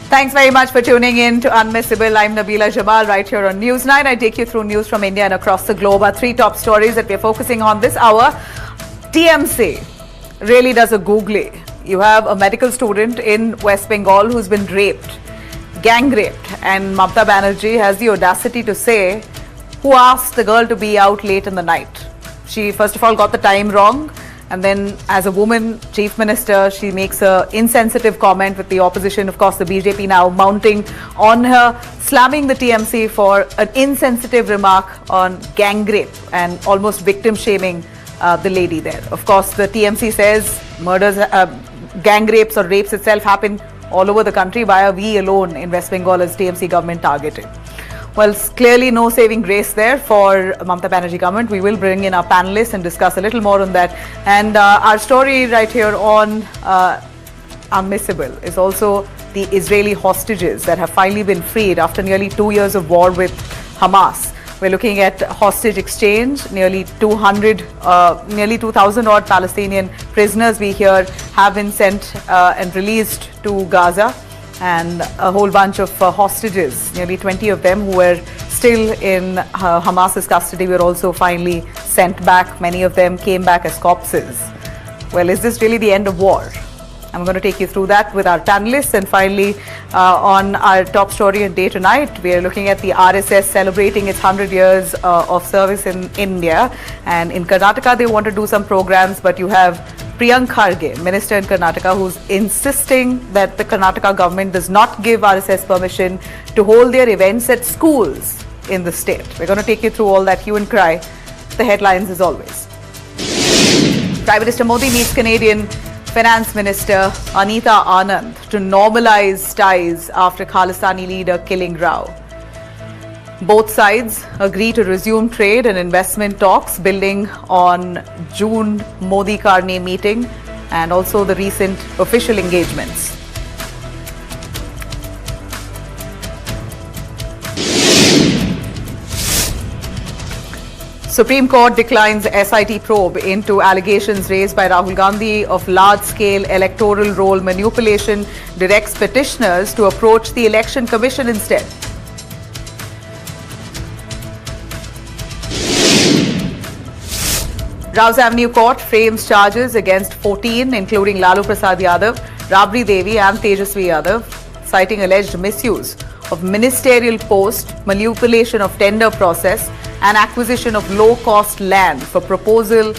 Thanks very much for tuning in to Unmissable. I'm Nabila Jamal right here on News 9. I take you through news from India and across the globe. Our three top stories that we're focusing on this hour. TMC really does a googly. You have a medical student in West Bengal who's been raped, gang raped, and Mamata Banerjee has the audacity to say, who asked the girl to be out late in the night? She first of all got the time wrong. And then as a woman chief minister, she makes an insensitive comment with the opposition, of course, the BJP now mounting on her, slamming the TMC for an insensitive remark on gang rape and almost victim shaming the lady there. Of course, the TMC says murders, gang rapes or rapes itself happen all over the country. Why are we alone in West Bengal as TMC government targeted? Well, clearly no saving grace there for Mamata Banerjee government. We will bring in our panelists and discuss a little more on that. And our story right here on Unmissable is also the Israeli hostages that have finally been freed after nearly 2 years of war with Hamas. We're looking at hostage exchange. Nearly 2,000 odd Palestinian prisoners we hear have been sent and released to Gaza. And a whole bunch of hostages, nearly 20 of them who were still in Hamas's custody, were also finally sent back. Many of them came back as corpses. Well, is this really the end of war? I'm going to take you through that with our panelists. And finally, on our top story and day tonight, we are looking at the RSS celebrating its 100 years of service in India. And in Karnataka, they want to do some programs, but you have Priyank Kharge, minister in Karnataka, who's insisting that the Karnataka government does not give RSS permission to hold their events at schools in the state. We're going to take you through all that hue and cry. The headlines as always. Prime Minister Modi meets Canadian Finance Minister Anita Anand to normalize ties after Khalistani leader killing Rao. Both sides agree to resume trade and investment talks, building on June Modi-Carney meeting and also the recent official engagements. Supreme Court declines SIT probe into allegations raised by Rahul Gandhi of large-scale electoral roll manipulation, directs petitioners to approach the Election Commission instead. Rao's Avenue Court frames charges against 14, including Lalu Prasad Yadav, Rabri Devi and Tejasvi Yadav, citing alleged misuse of ministerial post, manipulation of tender process and acquisition of low-cost land for proposal,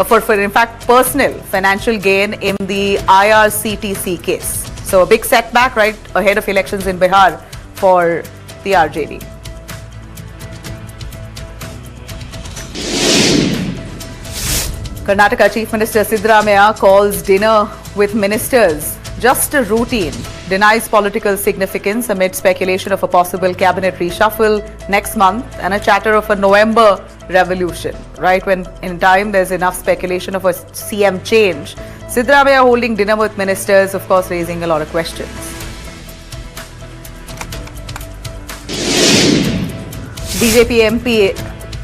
for in fact personal financial gain in the IRCTC case. So a big setback right ahead of elections in Bihar for the RJD. Karnataka Chief Minister Siddaramaiah calls dinner with ministers just a routine, denies political significance amid speculation of a possible cabinet reshuffle next month and a chatter of a November revolution. Right when in time there's enough speculation of a CM change. Siddaramaiah holding dinner with ministers, of course, raising a lot of questions. BJP MP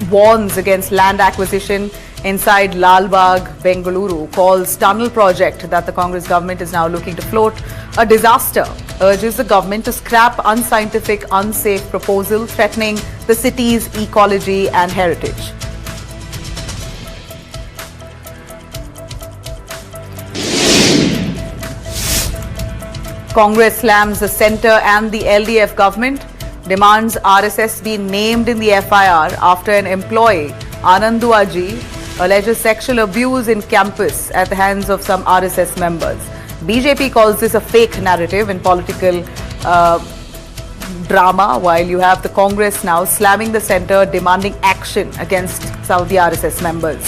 warns against land acquisition inside Lal Bagh, Bengaluru, calls tunnel project that the Congress government is now looking to float a disaster, urges the government to scrap unscientific, unsafe proposal threatening the city's ecology and heritage. Congress slams the centre and the LDF government, demands RSS be named in the FIR after an employee, Ananduaji, alleges sexual abuse in campus at the hands of some RSS members. BJP calls this a fake narrative and political drama, while you have the Congress now slamming the centre, demanding action against some of the RSS members.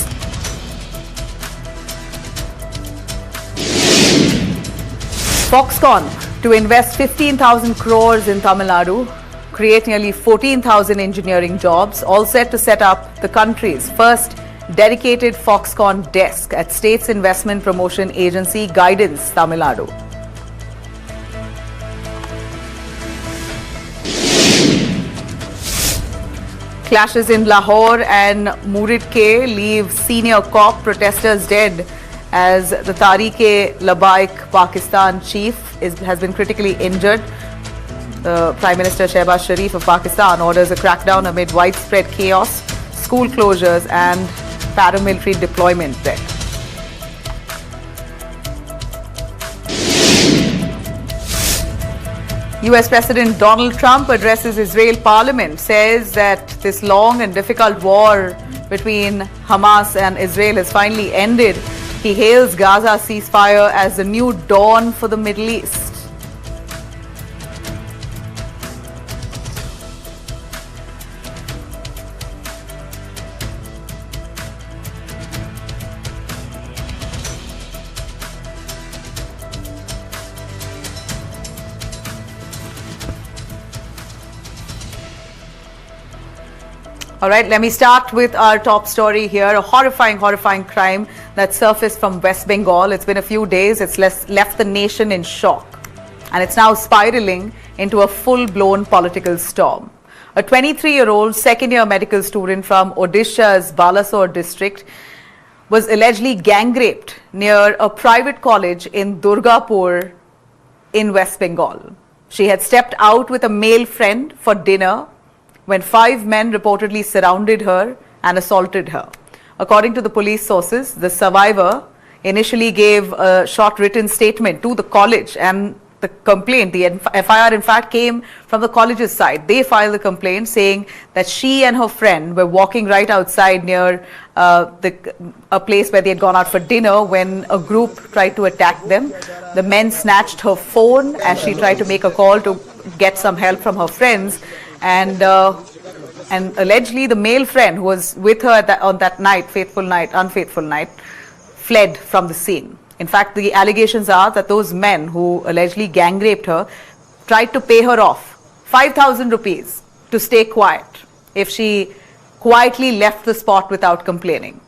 Foxconn to invest 15,000 crores in Tamil Nadu, create nearly 14,000 engineering jobs, all set to set up the country's first dedicated Foxconn desk at State's Investment Promotion Agency Guidance, Tamil Nadu. Clashes in Lahore and Murid leave senior COP protesters dead as the Tehreek-e-Labbaik Pakistan chief has been critically injured. Prime Minister Shehbaz Sharif of Pakistan orders a crackdown amid widespread chaos, school closures and paramilitary deployment there. US President Donald Trump addresses Israel Parliament, says that this long and difficult war between Hamas and Israel has finally ended. He hails Gaza ceasefire as the new dawn for the Middle East. All right, let me start with our top story here. A horrifying crime that surfaced from West Bengal. It's been a few days. It's left the nation in shock. And it's now spiraling into a full-blown political storm. A 23-year-old second-year medical student from Odisha's Balasore district was allegedly gang raped near a private college in Durgapur in West Bengal. She had stepped out with a male friend for dinner when 5 men reportedly surrounded her and assaulted her. According to the police sources, the survivor initially gave a short written statement to the college, and the complaint, the FIR in fact came from the college's side. They filed the complaint saying that she and her friend were walking right outside near a place where they had gone out for dinner when a group tried to attack them. The men snatched her phone as she tried to make a call to get some help from her friends. And allegedly the male friend who was with her on that night, unfaithful night, fled from the scene. In fact, the allegations are that those men who allegedly gang raped her tried to pay her off 5,000 rupees to stay quiet if she quietly left the spot without complaining.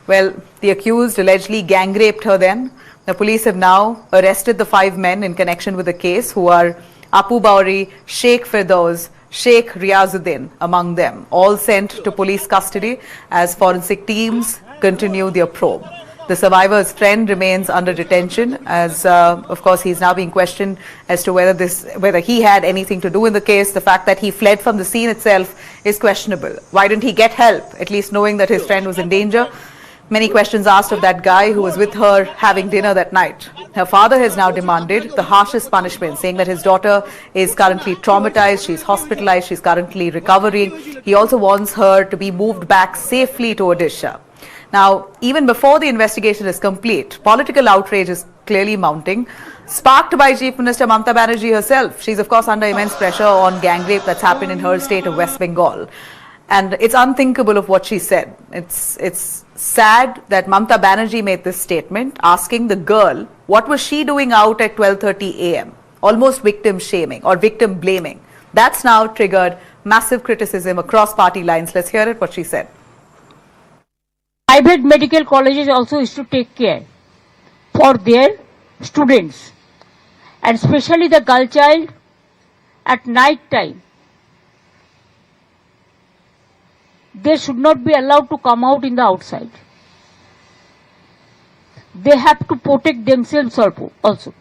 Well, the accused allegedly gang raped her then. The police have now arrested the 5 men in connection with the case, who are Apu Bauri, Sheikh Firdaus, Sheikh Riazuddin among them, all sent to police custody as forensic teams continue their probe. The survivor's friend remains under detention as, of course, he's now being questioned as to whether he had anything to do in the case. The fact that he fled from the scene itself is questionable. Why didn't he get help, at least knowing that his friend was in danger? Many questions asked of that guy who was with her having dinner that night. Her father has now demanded the harshest punishment, saying that his daughter is currently traumatized, she's hospitalized, she's currently recovering. He also wants her to be moved back safely to Odisha. Now, even before the investigation is complete, political outrage is clearly mounting, sparked by Chief Minister Mamata Banerjee herself. She's, of course, under immense pressure on gang rape that's happened in her state of West Bengal. And it's unthinkable of what she said. It's sad that Mamata Banerjee made this statement asking the girl what was she doing out at 12:30 a.m. Almost victim shaming or victim blaming. That's now triggered massive criticism across party lines. Let's hear it, what she said. Private medical colleges also is to take care for their students, and especially the girl child at night time. They should not be allowed to come out in the outside. They have to protect themselves also.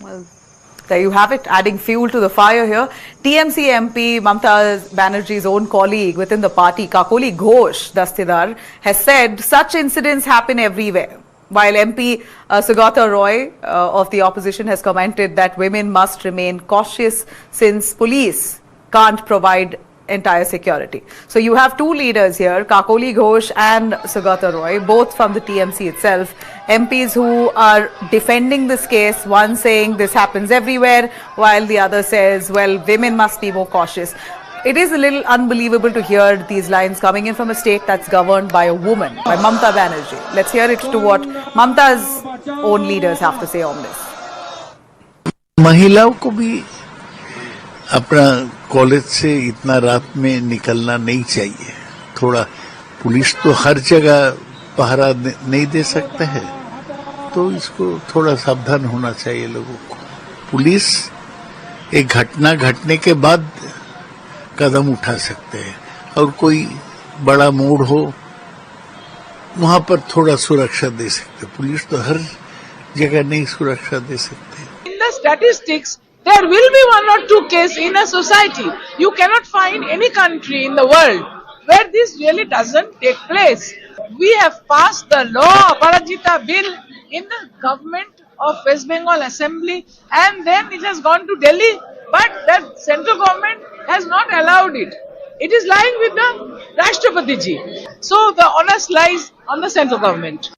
Well, there you have it, adding fuel to the fire here. TMC MP Mamata Banerjee's own colleague within the party, Kakoli Ghosh Dastidar, has said such incidents happen everywhere. While MP Sugata Roy of the opposition has commented that women must remain cautious since police can't provide entire security. So you have 2 leaders here, Kakoli Ghosh and Sugata Roy, both from the TMC itself, MPs who are defending this case, one saying this happens everywhere, while the other says, well, women must be more cautious. It is a little unbelievable to hear these lines coming in from a state that's governed by a woman, by Mamata Banerjee. Let's hear it to what Mamata's own leaders have to say on this. महिलाओं को भी अपना college से इतना रात में निकलना नहीं चाहिए. थोड़ा पुलिस तो हर जगह पहरा नहीं दे सकते हैं, तो इसको थोड़ा सावधान होना चाहिए लोगों को. पुलिस एक घटना घटने के बाद कदम उठा सकते हैं और कोई बड़ा मोड़ हो वहां पर थोड़ा सुरक्षा दे सकते। पुलिस तो हर जगह नहीं सुरक्षा दे सकते। In the statistics, there will be one or two cases in a society. You cannot find any country in the world where this really doesn't take place. We have passed the law, Parajita bill, in the government of West Bengal Assembly, and then it has gone to Delhi, but the central government has not allowed it. It is lying with the Rashtrapati ji. So the onus lies on the central government.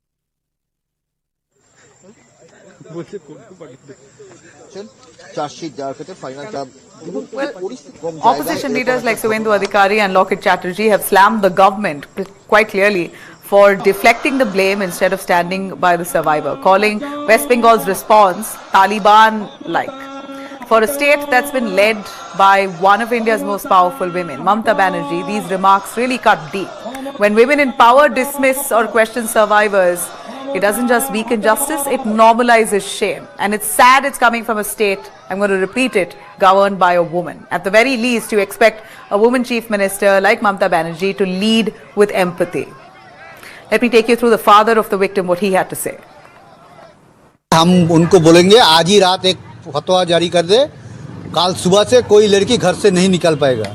Opposition leaders like Suvendu Adhikari and Lokit Chatterjee have slammed the government quite clearly for deflecting the blame instead of standing by the survivor, calling West Bengal's response Taliban-like. For a state that's been led by one of India's most powerful women, Mamata Banerjee, these remarks really cut deep. When women in power dismiss or question survivors, it doesn't just weaken justice, it normalizes shame. And it's sad it's coming from a state, I'm going to repeat it, governed by a woman. At the very least, you expect a woman chief minister like Mamata Banerjee to lead with empathy. Let me take you through the father of the victim, what he had to say. हम उनको बोलेंगे आज ही रात एक फतवा जारी कर दे, कल सुबह से कोई लड़की घर से नहीं निकल पाएगा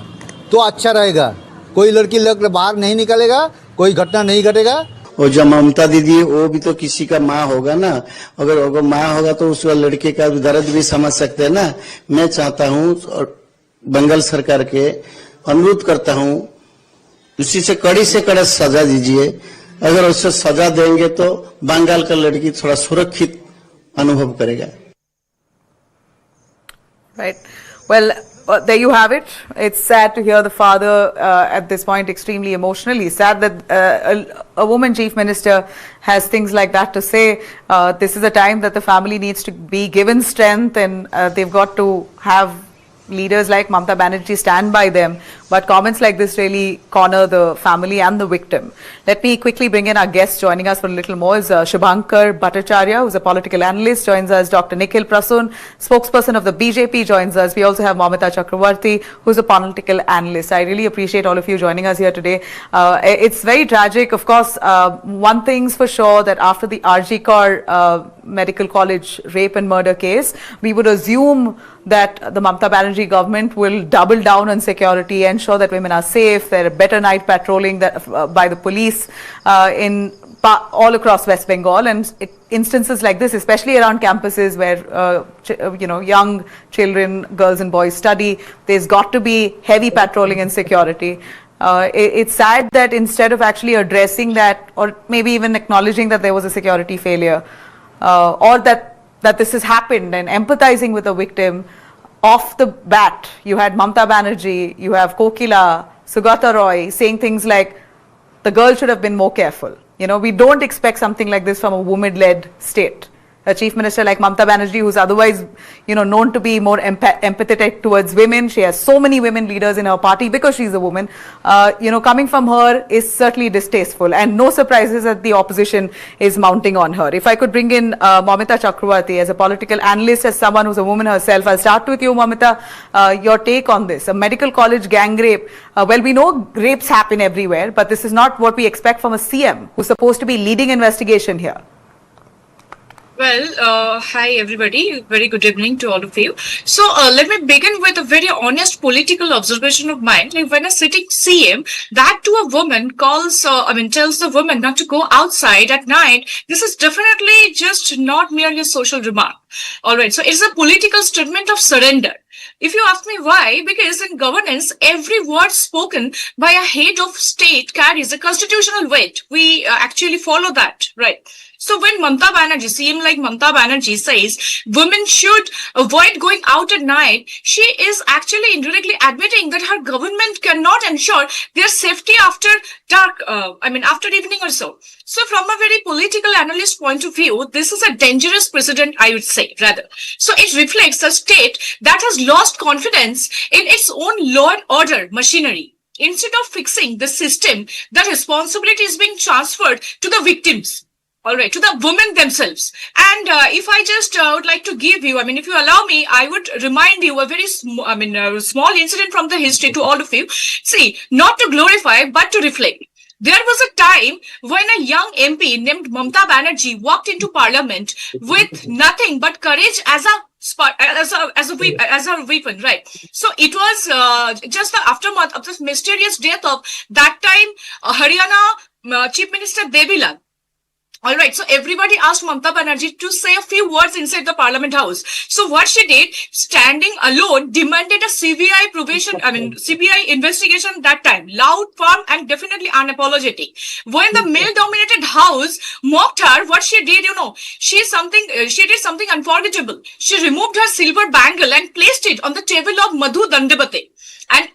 तो अच्छा रहेगा। कोई लड़की बाहर नहीं निकलेगा, कोई घटना नहीं घटेगा। और जब ममता दीदी वो भी तो किसी का माँ होगा ना, अगर माँ होगा तो उस लड़के का दर्द भी समझ सकते हैं ना। मैं चाहता हूँ और बंगाल सरकार के अनुरोध करता हूँ उसी से कड़ी सजा दीजिए। अगर उससे सजा देंगे तो बंगाल का लड़की थोड़ा सुरक्षित अनुभव करेगा। Right. Well, there you have it. It's sad to hear the father at this point extremely emotionally. Sad that a woman chief minister has things like that to say. This is a time that the family needs to be given strength, and they've got to have leaders like Mamata Banerjee stand by them. But comments like this really corner the family and the victim. Let me quickly bring in our guest. Joining us for a little more is Shubhankar Bhattacharya, who's a political analyst. Joins us Dr. Nikhil Prasoon, spokesperson of the BJP, joins us. We also have Mamata Chakravarti, who's a political analyst. I really appreciate all of you joining us here today. It's very tragic. Of course, one thing's for sure, that after the RG Medical College rape and murder case, we would assume that the Mamata Banerjee government will double down on security, ensure that women are safe, there are better night patrolling by the police all across West Bengal, and instances like this, especially around campuses where young children, girls and boys study, there's got to be heavy patrolling and security. It's sad that instead of actually addressing that, or maybe even acknowledging that there was a security failure, or that this has happened, and empathizing with the victim, off the bat, you had Mamata Banerjee, you have Kokila, Sugata Roy saying things like, the girl should have been more careful. We don't expect something like this from a woman-led state. A chief minister like Mamata Banerjee, who's otherwise, known to be more empathetic towards women. She has so many women leaders in her party because she's a woman. Coming from her is certainly distasteful, and no surprises that the opposition is mounting on her. If I could bring in Mamata Chakravarti as a political analyst, as someone who's a woman herself. I'll start with you, Mamata. Your take on this. A medical college gang rape. Well, we know rapes happen everywhere, but this is not what we expect from a CM who's supposed to be leading investigation here. Well, hi everybody. Very good evening to all of you. So let me begin with a very honest political observation of mine. Like when a sitting CM, that to a woman tells the woman not to go outside at night. This is definitely just not merely a social remark. All right. So it's a political statement of surrender. If you ask me why, because in governance, every word spoken by a head of state carries a constitutional weight. We actually follow that, right? So when Mamata Banerjee, CM like Mamata Banerjee says women should avoid going out at night, she is actually indirectly admitting that her government cannot ensure their safety after dark, after evening or so. So from a very political analyst point of view, this is a dangerous precedent, I would say, rather. So it reflects a state that has lost confidence in its own law and order machinery. Instead of fixing the system, the responsibility is being transferred to the victims. all right, to the women themselves. And if I just would like to give you, if you allow me, I would remind you a very small incident from the history to all of you. See, not to glorify, but to reflect. There was a time when a young MP named Mamata Banerjee walked into parliament with nothing but courage as a weapon, right? So it was just the aftermath of this mysterious death of that time Haryana Chief Minister Devilal. All right, so everybody asked Mamata Banerjee to say a few words inside the Parliament House. So what she did, standing alone, demanded a CBI investigation that time, loud, firm, and definitely unapologetic. When the male-dominated House mocked her, what she did, she did something unforgettable. She removed her silver bangle and placed it on the table of Madhu Dandabate, and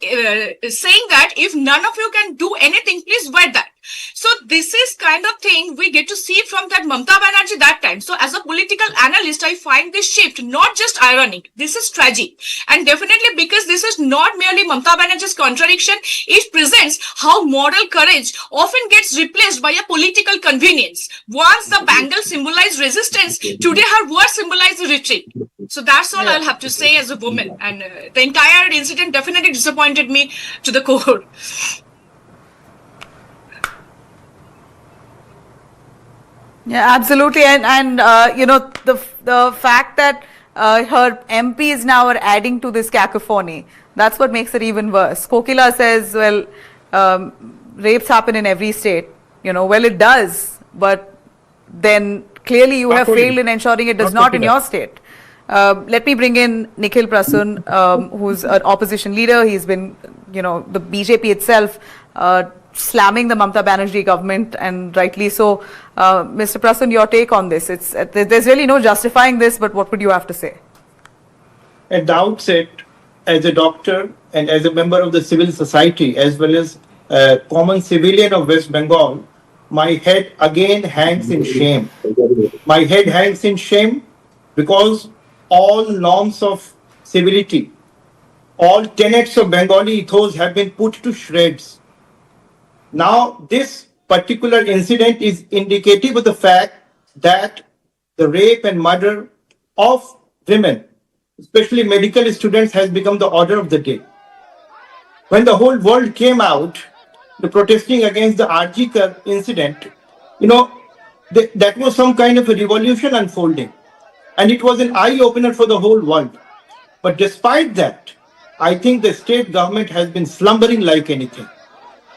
saying that if none of you can do anything, please wear that. So this is kind of thing we get to see from that Mamata Banerjee that time. So as a political analyst, I find this shift not just ironic, this is tragic. And definitely because this is not merely Mamata Banerjee's contradiction, it presents how moral courage often gets replaced by a political convenience. Once the bangle symbolized resistance, today her words symbolize retreat. So that's all I'll have to say as a woman. And the entire incident definitely disappointed me to the core. Yeah, absolutely. And the fact that her MPs now are adding to this cacophony, that's what makes it even worse. Kokila says, well, rapes happen in every state. Well, it does, but then clearly you have failed in ensuring it does not in your state. Let me bring in Nikhil Prasun, who's an opposition leader. He's been, the BJP itself slamming the Mamata Banerjee government, and rightly so. Mr. Prasun, your take on this? There's really no justifying this, but what would you have to say? At the outset, as a doctor and as a member of the civil society, as well as a common civilian of West Bengal, my head again hangs in shame. My head hangs in shame because all norms of civility, all tenets of Bengali ethos have been put to shreds. Now, this particular incident is indicative of the fact that the rape and murder of women, especially medical students, has become the order of the day. When the whole world came out, protesting against the IRCTC incident, that was some kind of a revolution unfolding. And it was an eye-opener for the whole world. But despite that, I think the state government has been slumbering like anything.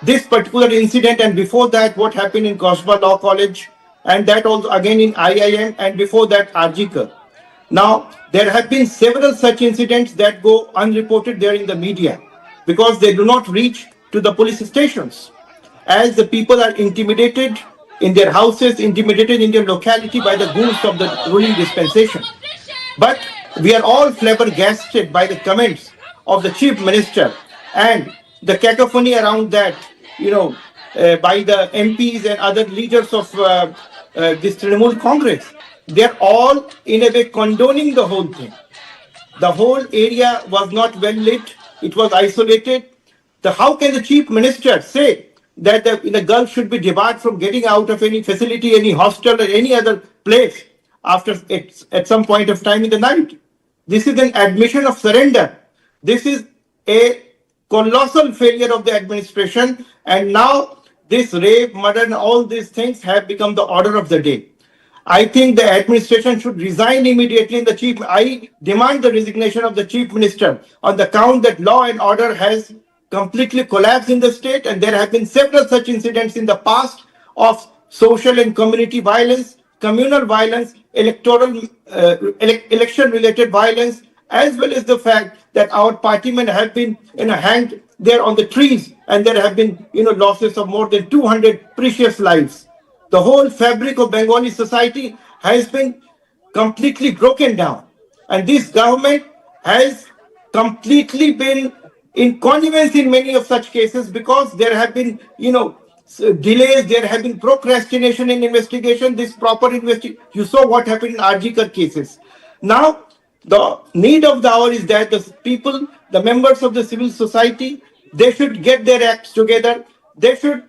This particular incident, and before that, what happened in Kasba Law College, and that also again in IIM, and before that, IRCTC. Now, there have been several such incidents that go unreported there in the media because they do not reach to the police stations, as the people are intimidated in their houses, intimidated in their locality by the goons of the ruling dispensation. But we are all flabbergasted by the comments of the chief minister and the cacophony around that, by the MPs and other leaders of this Trinamool Congress. They're all in a way condoning the whole thing. The whole area was not well lit. It was isolated. How can the chief minister say that the girl should be debarred from getting out of any facility, any hostel, or any other place at some point of time in the night? This is an admission of surrender. This is a colossal failure of the administration, and now this rape, murder, and all these things have become the order of the day. I think the administration should resign immediately. I demand the resignation of the chief minister on the count that law and order has completely collapsed in the state, and there have been several such incidents in the past of social and community violence, communal violence, election-related violence, as well as the fact that our partymen have been hanged there on the trees, and there have been losses of more than 200 precious lives. The whole fabric of Bengali society has been completely broken down, and this government has completely been in connivance in many of such cases because there have been delays, there have been procrastination in investigation, this proper investigation. You saw what happened in IRCTC cases. Now, the need of the hour is that the people, the members of the civil society, they should get their acts together. They should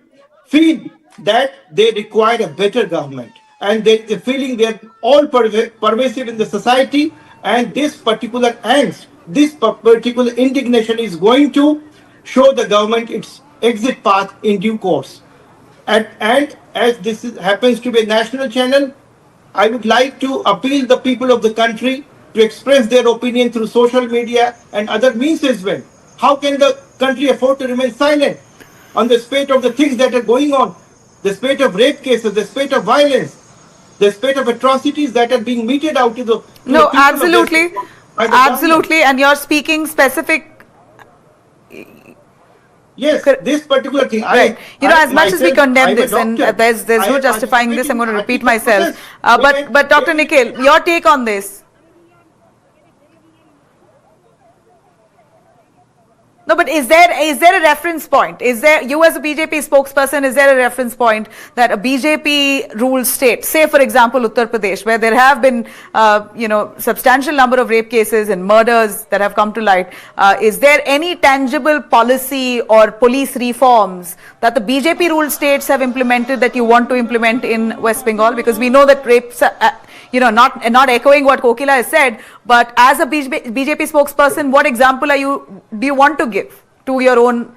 feel that they require a better government. and the feeling they're all pervasive in the society, and this particular angst, this particular indignation is going to show the government its exit path in due course. And as happens to be a national channel, I would like to appeal the people of the country to express their opinion through social media and other means as well. How can the country afford to remain silent on the spate of the things that are going on, the spate of rape cases, the spate of violence, the spate of atrocities that are being meted out to the No, people absolutely, by the absolutely, and you're speaking specific. Yes, this particular thing. Right. As much as we condemn this, and there's no justifying this, I'm going to repeat myself. But Dr. Nikhil, your take on this? No, but is there a reference point? Is there, you as a BJP spokesperson, is there a reference point that a BJP ruled state, say for example Uttar Pradesh, where there have been substantial number of rape cases and murders that have come to light, is there any tangible policy or police reforms that the BJP ruled states have implemented that you want to implement in West Bengal? Because we know that rapes, not echoing what Kokila has said, but as a BJP spokesperson, what example do you want to give to your own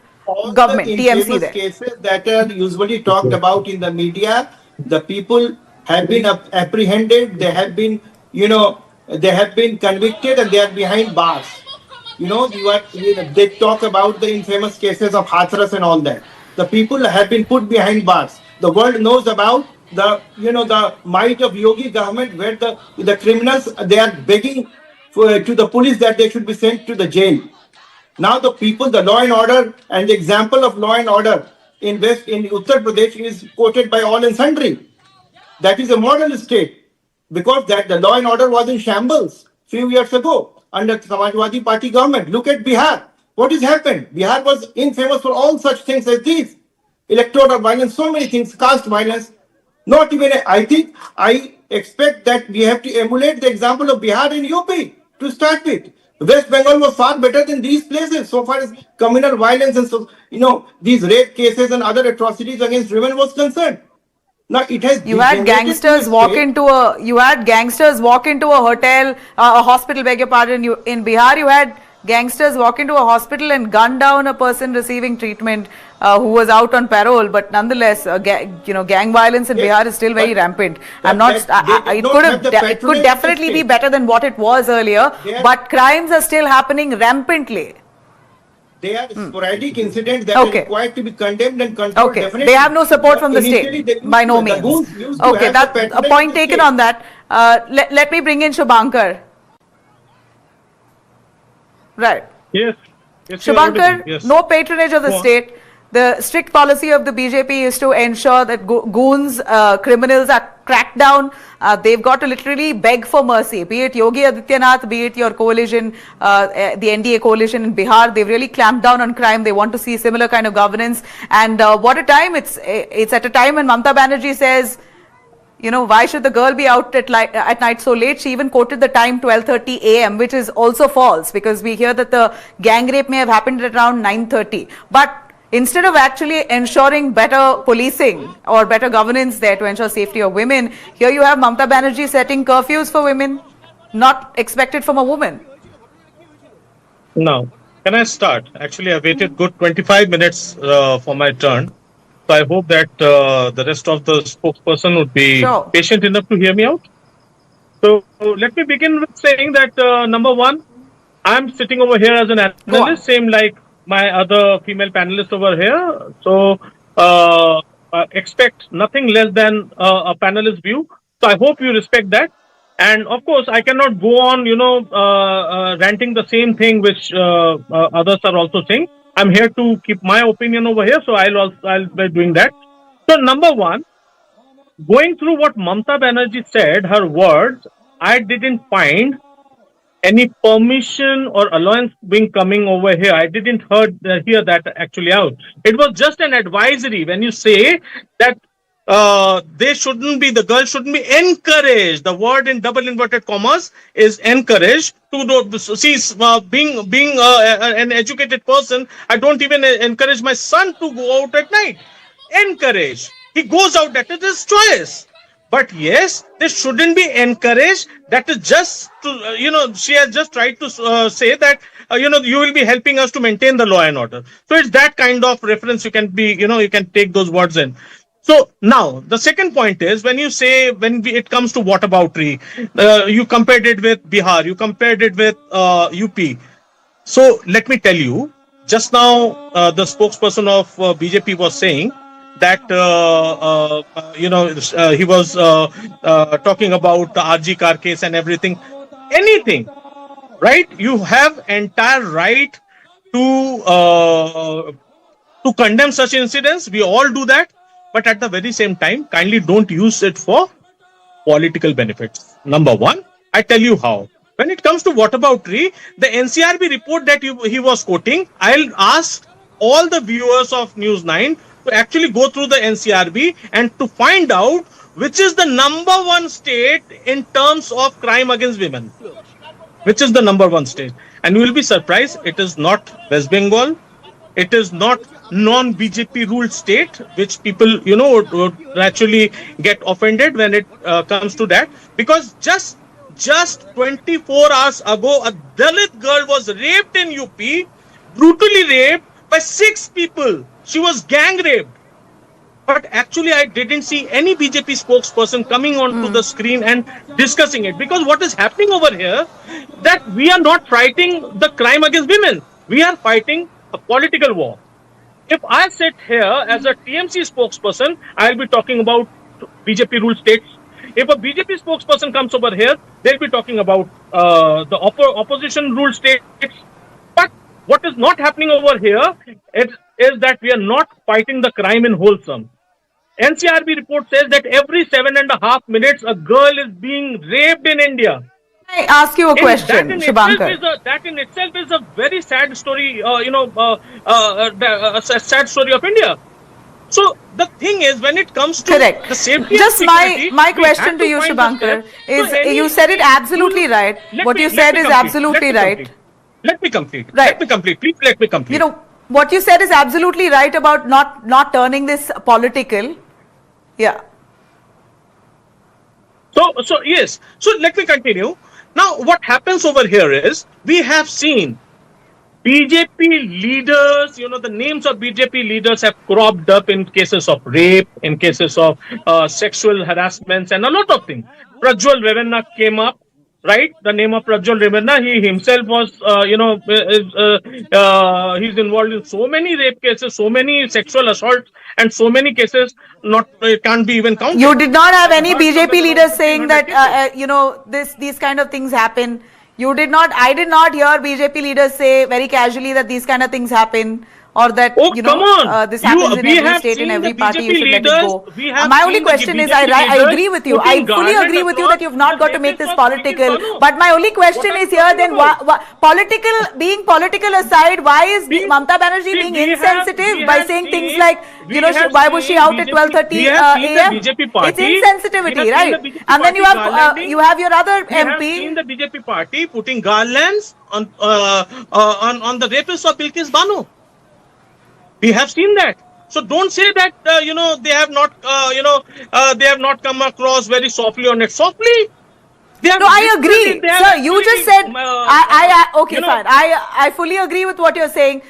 government, TMC there? Cases that are usually talked about in the media, the people have been apprehended, they have been convicted, and they are behind bars. They talk about the infamous cases of Hathras and all that. The people have been put behind bars. The world knows about the might of Yogi government, where the criminals, they are begging to the police that they should be sent to the jail. Now the people, the law and order, and the example of law and order in Uttar Pradesh is quoted by all and sundry. That is a model state, because the law and order was in shambles few years ago under Samajwadi Party government. Look at Bihar. What has happened? Bihar was infamous for all such things as these. Electoral violence, so many things, caste violence. Not even, I expect that we have to emulate the example of Bihar and UP to start with. West Bengal was far better than these places so far as communal violence and these rape cases and other atrocities against women was concerned. Now it has. You had gangsters walk into a hotel, a hospital. Beg your pardon. In Bihar, you had gangsters walk into a hospital and gun down a person receiving treatment who was out on parole. But nonetheless, gang violence in Bihar is still very rampant. It could definitely be better than what it was earlier. But crimes are still happening rampantly. They are sporadic incidents that are required to be condemned and controlled. Definitely. They have no support from the state, by no means. Okay, that's a point taken on that. Let me bring in Shubhankar. Right. Yes. Shubhankar, yes. No patronage of the state. The strict policy of the BJP is to ensure that goons, criminals are cracked down. They've got to literally beg for mercy, be it Yogi Adityanath, be it your coalition, the NDA coalition in Bihar. They've really clamped down on crime. They want to see similar kind of governance. And what a time. It's at a time when Mamata Banerjee says, why should the girl be out at night so late? She even quoted the time 12:30 a.m., which is also false, because we hear that the gang rape may have happened at around 9:30. But instead of actually ensuring better policing or better governance there to ensure safety of women, here you have Mamata Banerjee setting curfews for women, not expected from a woman. Now, can I start? Actually, I waited good 25 minutes for my turn. So I hope that the rest of the spokesperson would be patient enough to hear me out. So let me begin with saying that number one, I'm sitting over here as an analyst, same like my other female panelists over here. So expect nothing less than a panelist view. So I hope you respect that. And of course, I cannot go on, ranting the same thing which others are also saying. I'm here to keep my opinion over here, so I'll be doing that. So number one, going through what Mamata Banerjee said, her words, I didn't find any permission or allowance being coming over here. I didn't hear that actually out. It was just an advisory when you say that the girl shouldn't be encouraged. The word in double inverted commas is encouraged to see, being an educated person. I don't even encourage my son to go out at night. Encourage. He goes out, that is his choice. But yes, they shouldn't be encouraged. That is just to, she has just tried to say that, you will be helping us to maintain the law and order. So it's that kind of reference you can be, you can take those words in. So now the second point is when you say it comes to whataboutery, you compared it with Bihar, you compared it with UP. So let me tell you, just now the spokesperson of BJP was saying that he was talking about the RG car case and everything. Anything, right? You have entire right to condemn such incidents. We all do that. But at the very same time, kindly don't use it for political benefits. Number one, I tell you how. When it comes to whataboutery, the NCRB report that he was quoting, I'll ask all the viewers of News 9 to actually go through the NCRB and to find out which is the number one state in terms of crime against women. Which is the number one state. And you will be surprised, it is not West Bengal. It is not non-BJP ruled state, which people, would actually get offended when it comes to that. Because just 24 hours ago, a Dalit girl was raped in UP, brutally raped by 6 people. She was gang raped. But actually, I didn't see any BJP spokesperson coming onto the screen and discussing it. Because what is happening over here, that we are not fighting the crime against women. We are fighting a political war. If I sit here as a TMC spokesperson, I'll be talking about BJP ruled states. If a BJP spokesperson comes over here, they'll be talking about the opposition ruled states. But what is not happening over here is that we are not fighting the crime in wholesome. NCRB report says that every 7.5 minutes, a girl is being raped in India. I ask you a question, Shubhankar. That in itself is a very sad story, a sad story of India. So the thing is, when it comes to the safety just and security, my question to you, Shubhankar, is you said it absolutely right. What you said is absolutely right. Let me complete. Right. Let me complete. Please let me complete. What you said is absolutely right about not turning this political. Yeah. So yes. So let me continue. Now, what happens over here is, we have seen BJP leaders, the names of BJP leaders have cropped up in cases of rape, in cases of sexual harassments and a lot of things. Prajwal Revanna came up, right? The name of Prajwal Revanna, he himself was, he's involved in so many rape cases, so many sexual assaults and so many cases can't be even counted. You did not have any BJP leaders saying that, these kind of things happen. I did not hear BJP leaders say very casually that these kind of things happen. Or that, this happens in every state, in every party, you should let it go. My only question is, I agree with you. I fully agree with you that you've not got to make this political. But my only question is here, then, being political aside, why is Mamata Banerjee being insensitive by saying things like, why was she out at 12:30 a.m.? It's insensitivity, right? And then you have your other MP. We have seen the BJP party putting garlands on the rapists of Bilkis Bano. We have seen that. So don't say that they have not come across very softly on it. Softly. I agree. Sir, you just said okay, fine. I fully agree with what you're saying.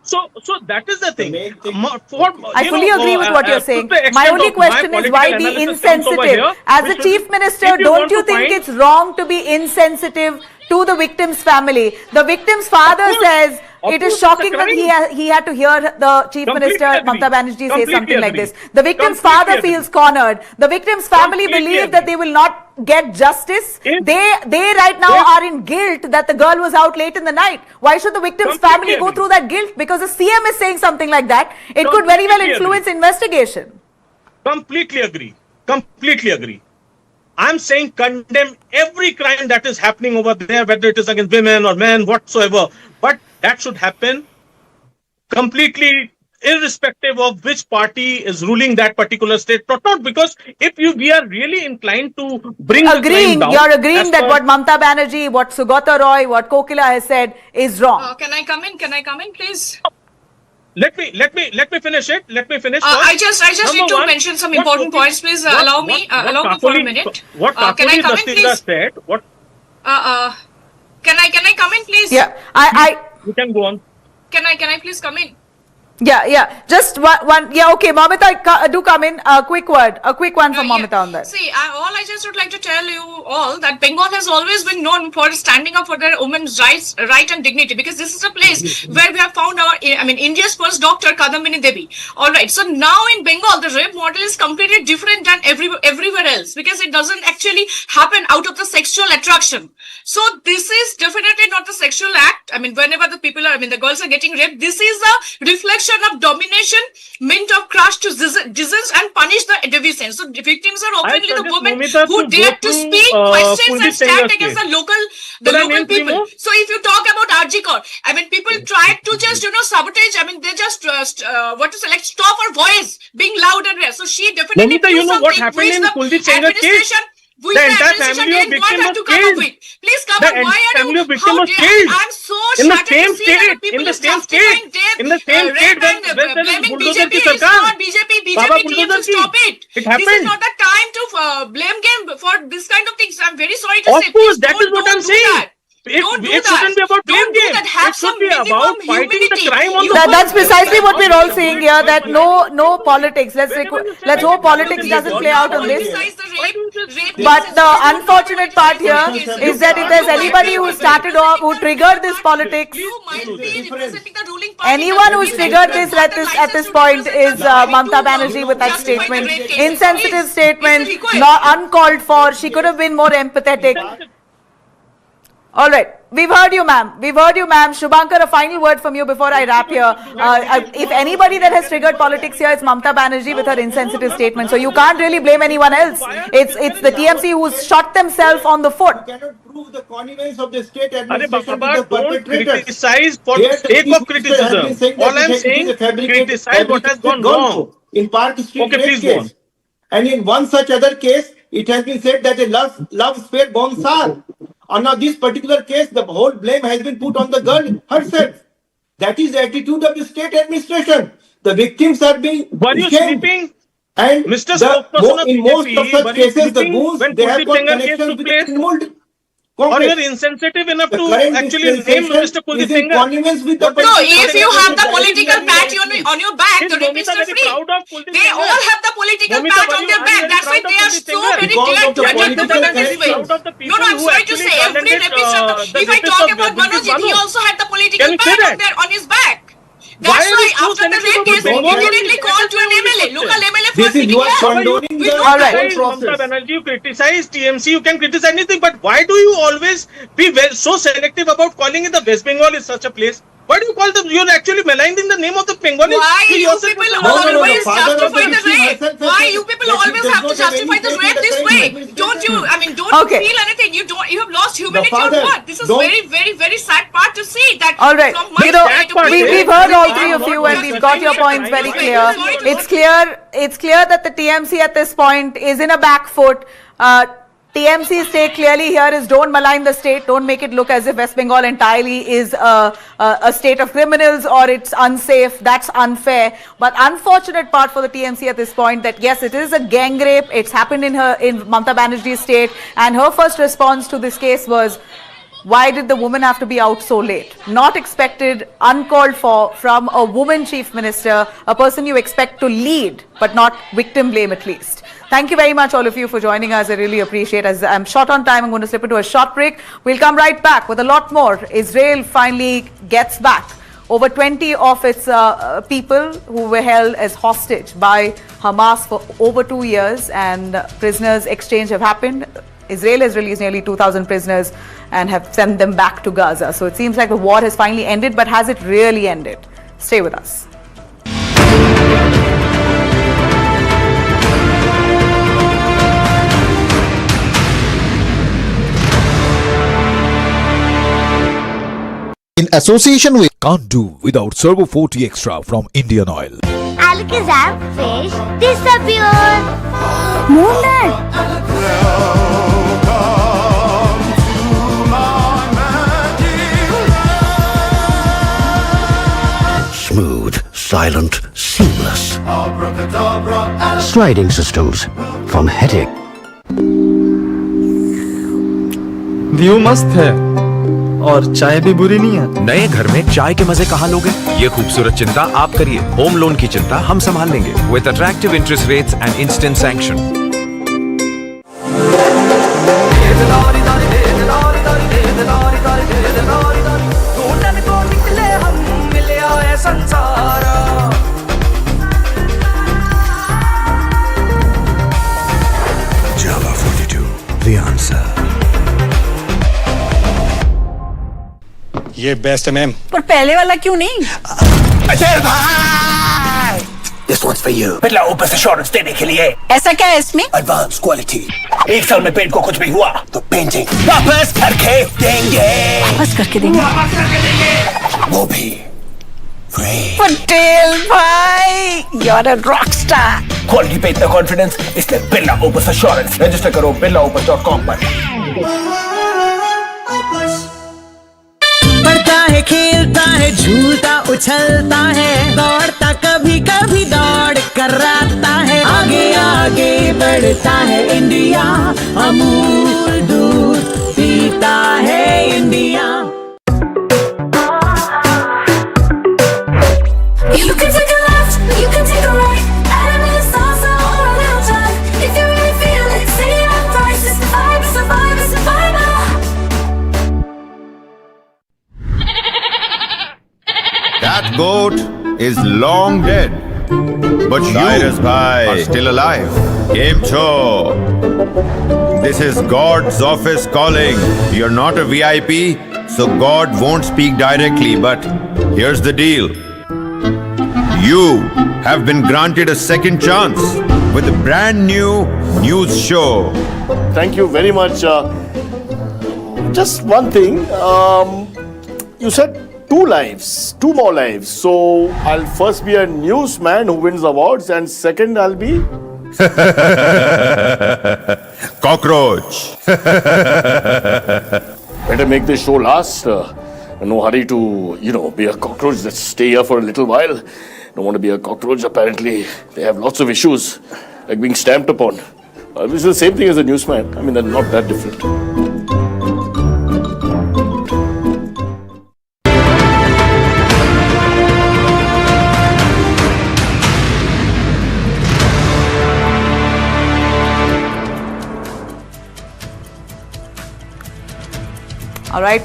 So that is the thing. I fully agree with what you're saying. My only question is, why be insensitive? As a chief minister, don't you think it's wrong to be insensitive to the victim's family? The victim's father says it is shocking that he had to hear the chief minister Mamata Banerjee say something like this. The victim's father feels cornered. The victim's family believe that they will not get justice. They right now are in guilt that the girl was out late in the night. Why should the victim's family go through that guilt? Because the CM is saying something like that. It could very well influence investigation. Completely agree. Completely agree. I'm saying condemn every crime that is happening over there, whether it is against women or men, whatsoever. But that should happen completely irrespective of which party is ruling that particular state. Not because we are really inclined to bring the crime down. You're agreeing that what Mamata Banerjee, what Sugata Roy, what Kokila has said is wrong. Can I come in? Can I come in, please? Let me finish it. Let me finish. I just Number need to one, mention some what important Kakuli- points. Please what- allow me for a minute. What Can I Kakuli come in, Dastilda please? said. What Can I come in, please? Yeah, I you can go on. Can I please come in? yeah. Just one. Yeah, okay. Mamata, do come in. A quick one from Mamata on that. See, all I just would like to tell you all that Bengal has always been known for standing up for their women's right and dignity, because this is a place where we have found India's first doctor, Kadambini Devi. All right. So now in Bengal, the rape model is completely different than everywhere else, because it doesn't actually happen out of the sexual attraction. So this is definitely not the sexual act. Whenever the girls are getting raped, this is a reflection of domination meant of crush to disease and punish the deviants. So the victims are openly the women who dare to speak, questions and stand against the local people. So if you talk about Arjikor, people try to just sabotage. They just stop her voice being loud and rare. So she definitely Momita, you know what happened in Kuldeep Sengar's case? The entire family of victim was killed. Please come on. Why are you? Victim was killed. I'm so in the shattered same to see that state. people In the is same justifying state. In the same state rape and where there is blaming bulldozer BJP. ki It's sarkar. not BJP Baba team to bulldozer ki. stop it. It This is happened. not the time to blame game for this kind of things. I'm very sorry to Of say. course, Please that is what don't I'm do saying. that. Don't do It that. shouldn't be about blame Don't do game. that. Have It should some be about minimum fighting the humility. crime on You the That's precisely what we're all saying here, that no politics. Let's hope politics doesn't play out on this. Politicize the rape. But the unfortunate part here is that if there's anybody who started off, who triggered this politics, You might be representing the ruling party. anyone who's triggered this at this point is Mamata Banerjee with that statement. Insensitive statement, not uncalled for. She could have been more empathetic. All right. We've heard you, ma'am. Shubhankar, a final word from you before I wrap here. If anybody that has triggered politics here, it's Mamata Banerjee with her insensitive statement. So you can't really blame anyone else. It's the TMC who's shot themselves on the foot. You cannot prove the connivance of the state Arey administration Baba, with the don't perpetrators. criticize for the Here, sake chief of minister has been criticism. that All I'm it is saying, a fabricated- criticize what has gone fabricated wrong. In Park Street Okay, rape please go on. case. And in one such other case, it has been said that a love spare Bonsal. And now this particular case, the whole blame has been put on the girl herself. That is the attitude of the state administration. The victims are being Were you shamed. sleeping? And Mr. Spokesperson of in most of BJP, such were you cases, the sleeping goons, when they have Kuldeep got Sengar case connections took with place? the involved Or Congress. you're insensitive enough The to current actually name dispensation Mr. Kuldeep is in Sengar? connivance with the No, if you have the political pat patch on your back, Is the rapists Momita are very free. proud of Kuldeep They Sengar? all have the political Momita, pat were on you- their are you back. very That's why proud of they are Kuldeep so Sengar? very Because dared of the to attack the political women this way. connections. Proud of the No, people I'm who sorry to actually say, every condemned rapist have the if I rapist talk of about Bilkis Banerjee, he Bano. also had the Can political you say pat that? on his back. Why That's are why you so after the sensitive rape about case, he Bengal? immediately That called is to an the only MLA, local question. MLA for This is sitting you are here. condoning We the don't All right. whole Criticize Mamata process. Banerjee, you criticize TMC, you can criticize anything, but why do you always be so selective about calling it the West Bengal is such a place? Why do you call them? You're actually maligning the name of the Bengalis. Why you yourself people would No, no, no, the always father of justify the the victim rape? herself Why said you people that she always does have to not have justify any this faith in rape the this current way? administration. Don't you Okay. feel anything? You have lost humanity or father, what? This is don't- very, very, very sad part to see that. All right. From my You know, side to part please- is- we've heard all three of I'm you not and we've got your points very justifying clear. Sorry to- It's clear that the TMC at this point is in a back foot. TMC's take clearly here is don't malign the state, don't make it look as if West Bengal entirely is a state of criminals or it's unsafe. That's unfair. But unfortunate part for the TMC at this point that yes, it is a gang rape. It's happened in Mamata Banerjee's state, and her first response to this case was, why did the woman have to be out so late? Not expected, uncalled for from a woman chief minister, a person you expect to lead, but not victim blame at least. Thank you very much, all of you, for joining us. I really appreciate it. As I'm short on time, I'm going to slip into a short break. We'll come right back with a lot more. Israel finally gets back over 20 of its people who were held as hostage by Hamas for over 2 years, and prisoners exchange have happened. Israel has released nearly 2,000 prisoners and have sent them back to Gaza. So it seems like the war has finally ended, but has it really ended? Stay with us. In association with Can't Do Without Servo 40 Extra from Indian Oil. Alakazam fish disappear. Moonlight. Smooth, silent, seamless. Sliding systems from headache. View मस्त है और चाय भी बुरी नहीं है। नए घर में चाय के मजे कहाँ लोगे? ये खूबसूरत चिंता आप करिए। होम लोन की चिंता हम संभाल लेंगे with attractive interest rates and instant sanction. Java 42, the answer. ये बेस्ट है मैम। पर पहले वाला क्यों नहीं? अजय भाई! This one's for you. Birla ऊपर एश्योरेंस देने के लिए। ऐसा क्या है इसमें? Advance quality. 1 साल में पेंट को कुछ भी हुआ तो पेंटिंग वापस करके देंगे। वापस करके देंगे। वो भी फ्री। पटेल भाई, you're a rock star. Quality पे इतना कॉन्फिडेंस, इसलिए बिरला ऊपर एश्योरेंस। रजिस्टर करो birlaopus.com पर। पढ़ता है, खेलता है, झूलता उछलता है, दौड़ता कभी कभी दौड़ कराता है, आगे आगे बढ़ता है इंडिया, अमूल दूध पीता है India. You can take a left, you can take a right, add a little salsa or a little jive. If you really feel it, say it on price. It's the vibe, it's the vibe, it's the vibe. That goat is long dead, but Cyrus bhai are still alive. Game cho. This is God's office calling. You're not a VIP, so God won't speak directly, but here's the deal. You have been granted a second chance with a brand new news show. Thank you very much. Just one thing. You said 2 lives, 2 more lives. So I'll first be a newsman who wins awards, and second I'll be Cockroach. better make this show last. No hurry to, be a cockroach. Let's stay here for a little while. Don't want to be a cockroach. Apparently, they have lots of issues, like being stamped upon. It's the same thing as a newsman. I mean, they're not that different. All right.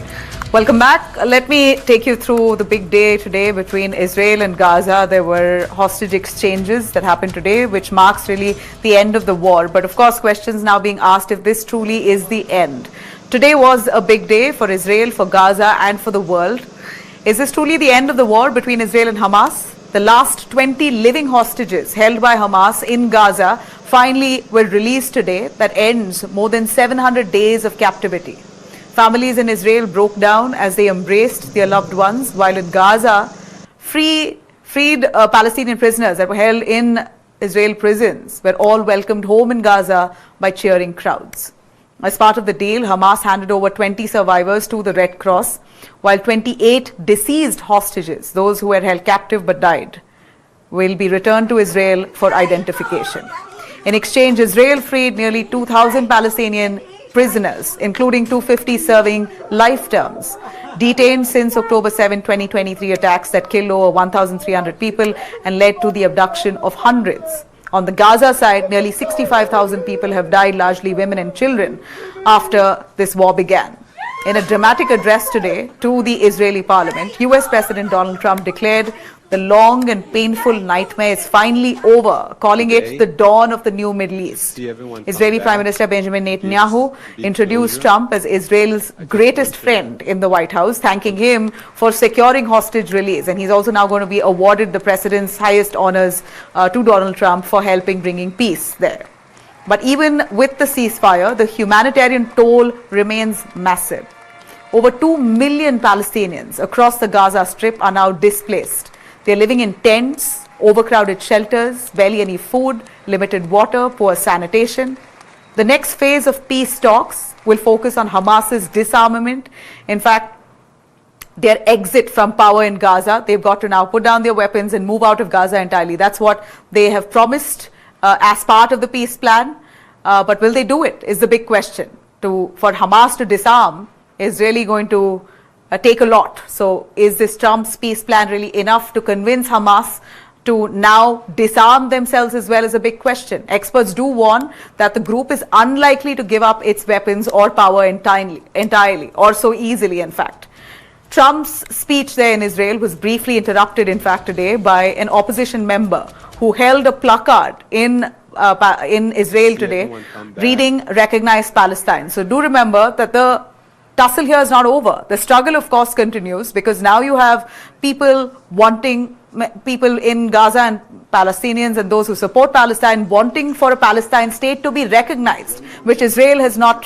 Welcome back. Let me take you through the big day today between Israel and Gaza. There were hostage exchanges that happened today, which marks really the end of the war. But of course, questions now being asked if this truly is the end. Today was a big day for Israel, for Gaza, and for the world. Is this truly the end of the war between Israel and Hamas? The last 20 living hostages held by Hamas in Gaza finally were released today. That ends more than 700 days of captivity. Families in Israel broke down as they embraced their loved ones, while in Gaza, freed Palestinian prisoners that were held in Israel prisons were all welcomed home in Gaza by cheering crowds. As part of the deal, Hamas handed over 20 survivors to the Red Cross, while 28 deceased hostages, those who were held captive but died, will be returned to Israel for identification. In exchange, Israel freed nearly 2,000 Palestinian prisoners, including 250 serving life terms, detained since October 7, 2023 attacks that killed over 1,300 people and led to the abduction of hundreds. On the Gaza side, nearly 65,000 people have died, largely women and children, after this war began. In a dramatic address today to the Israeli parliament, US President Donald Trump declared the long and painful nightmare is finally over, calling it the dawn of the new Middle East. Israeli Prime Minister Benjamin Netanyahu introduced Trump as Israel's greatest friend in the White House, thanking him for securing hostage release. And he's also now going to be awarded the president's highest honors to Donald Trump for helping bringing peace there. But even with the ceasefire, the humanitarian toll remains massive. Over 2 million Palestinians across the Gaza Strip are now displaced. They're living in tents, overcrowded shelters, barely any food, limited water, poor sanitation. The next phase of peace talks will focus on Hamas's disarmament. In fact, their exit from power in Gaza. They've got to now put down their weapons and move out of Gaza entirely. That's what they have promised as part of the peace plan. But will they do it is the big question. For Hamas to disarm is really going to take a lot. So is this Trump's peace plan really enough to convince Hamas to now disarm themselves as well, is a big question. Experts do warn that the group is unlikely to give up its weapons or power entirely, or so easily, in fact. Trump's speech there in Israel was briefly interrupted, in fact, today by an opposition member who held a placard in Israel today reading "Recognize Palestine." So do remember that the tussle here is not over. The struggle, of course, continues, because now you have people in Gaza and Palestinians and those who support Palestine wanting for a Palestine state to be recognized, which Israel has not.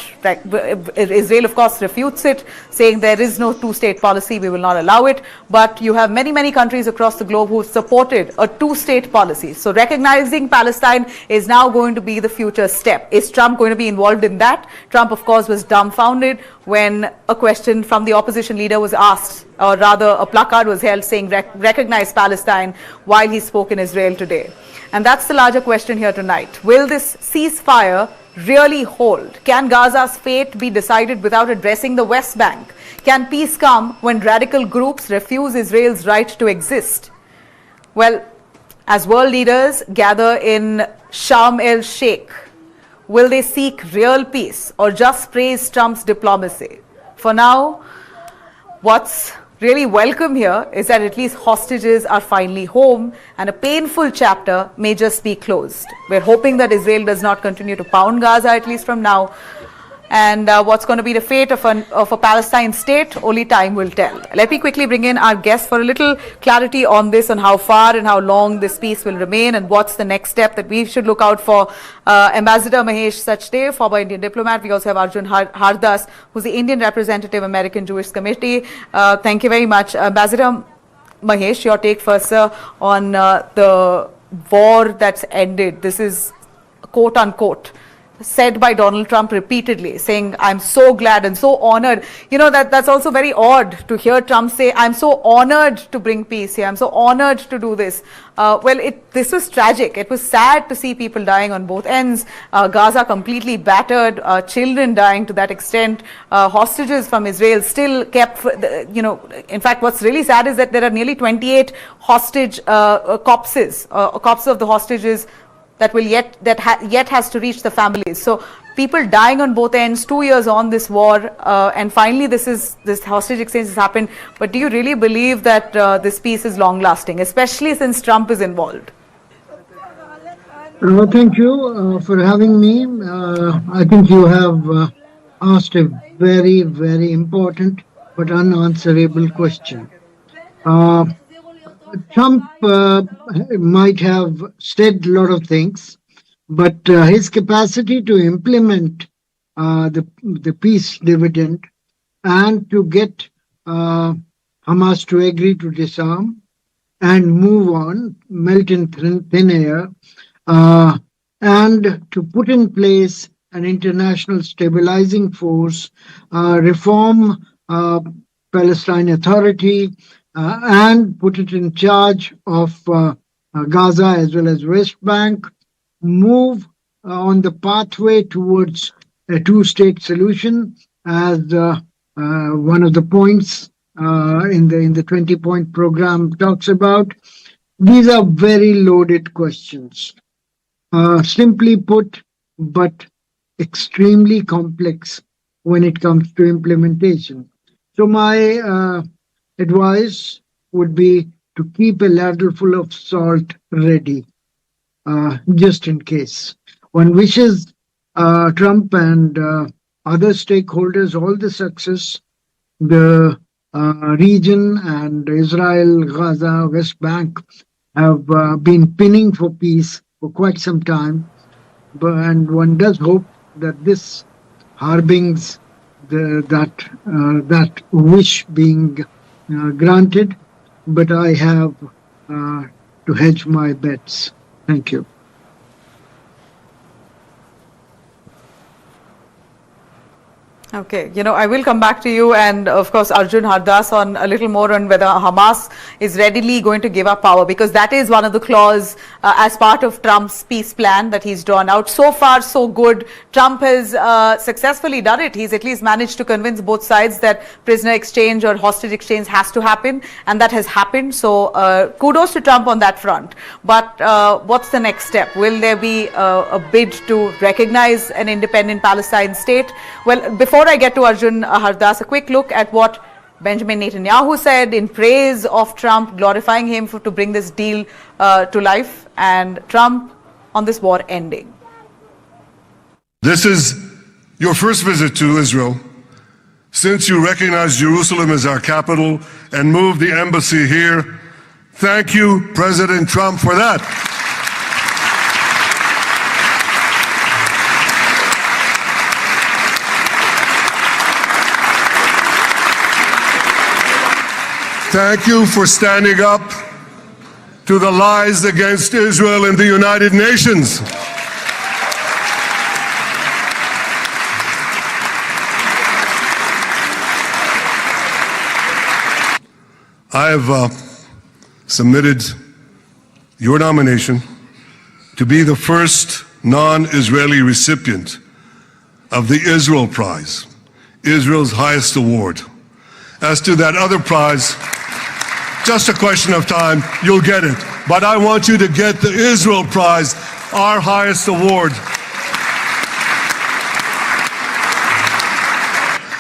Israel, of course, refutes it, saying there is no two-state policy, we will not allow it. But you have many, many countries across the globe who supported a two-state policy. So recognizing Palestine is now going to be the future step. Is Trump going to be involved in that? Trump, of course, was dumbfounded when a question from the opposition leader was asked, or rather a placard was held saying recognize Palestine, while he spoke in Israel today. And that's the larger question here tonight. Will this ceasefire really hold? Can Gaza's fate be decided without addressing the West Bank? Can peace come when radical groups refuse Israel's right to exist? Well, as world leaders gather in Sharm el-Sheikh, will they seek real peace or just praise Trump's diplomacy? For now, what's really welcome here is that at least hostages are finally home and a painful chapter may just be closed. We're hoping that Israel does not continue to pound Gaza, at least from now. And what's going to be the fate of a Palestine state, only time will tell. Let me quickly bring in our guest for a little clarity on this, on how far and how long this peace will remain and what's the next step that we should look out for. Ambassador Mahesh Sachdev, former Indian diplomat. We also have Arjun Hardas, who's the Indian representative, American Jewish Committee. Thank you very much. Ambassador Mahesh, your take first, sir, on the war that's ended. This is quote unquote said by Donald Trump repeatedly, saying, I'm so glad and so honored. You know, that's also very odd to hear Trump say, I'm so honored to bring peace here. I'm so honored to do this. This was tragic. It was sad to see people dying on both ends. Gaza completely battered, children dying to that extent, hostages from Israel still kept, in fact, what's really sad is that there are nearly 28 hostage corpses of the hostages that yet has to reach the families. So people dying on both ends, 2 years on this war, and finally this hostage exchange has happened. But do you really believe that this peace is long lasting, especially since Trump is involved? Thank you for having me. I think you have asked a very, very important but unanswerable question. Trump might have said a lot of things, but his capacity to implement the peace dividend and to get Hamas to agree to disarm and move on, melt in thin air, and to put in place an international stabilizing force, reform Palestine Authority, and put it in charge of Gaza as well as West Bank, move on the pathway towards a two-state solution as one of the points in the 20-point program talks about. These are very loaded questions, simply put, but extremely complex when it comes to implementation. So my advice would be to keep a ladle full of salt ready, just in case. One wishes Trump and other stakeholders all the success. The region and Israel, Gaza, West Bank have been pinning for peace for quite some time, and one does hope that this harbings that wish being granted, but I have to hedge my bets. Thank you. Okay, I will come back to you and of course Arjun Hardas on a little more on whether Hamas is readily going to give up power, because that is one of the clause as part of Trump's peace plan that he's drawn out. So far so good. Trump has successfully done it. He's at least managed to convince both sides that prisoner exchange or hostage exchange has to happen, and that has happened. So kudos to Trump on that front. But what's the next step? Will there be a bid to recognize an independent Palestine state? Well, before I get to Arjun Hardas, a quick look at what Benjamin Netanyahu said in praise of Trump, glorifying him to bring this deal to life, and Trump on this war ending. This is your first visit to Israel since you recognized Jerusalem as our capital and moved the embassy here. Thank you, President Trump, for that. Thank you for standing up to the lies against Israel in the United Nations. I have submitted your nomination to be the first non-Israeli recipient of the Israel Prize, Israel's highest award. As to that other prize, just a question of time, you'll get it. But I want you to get the Israel Prize, our highest award.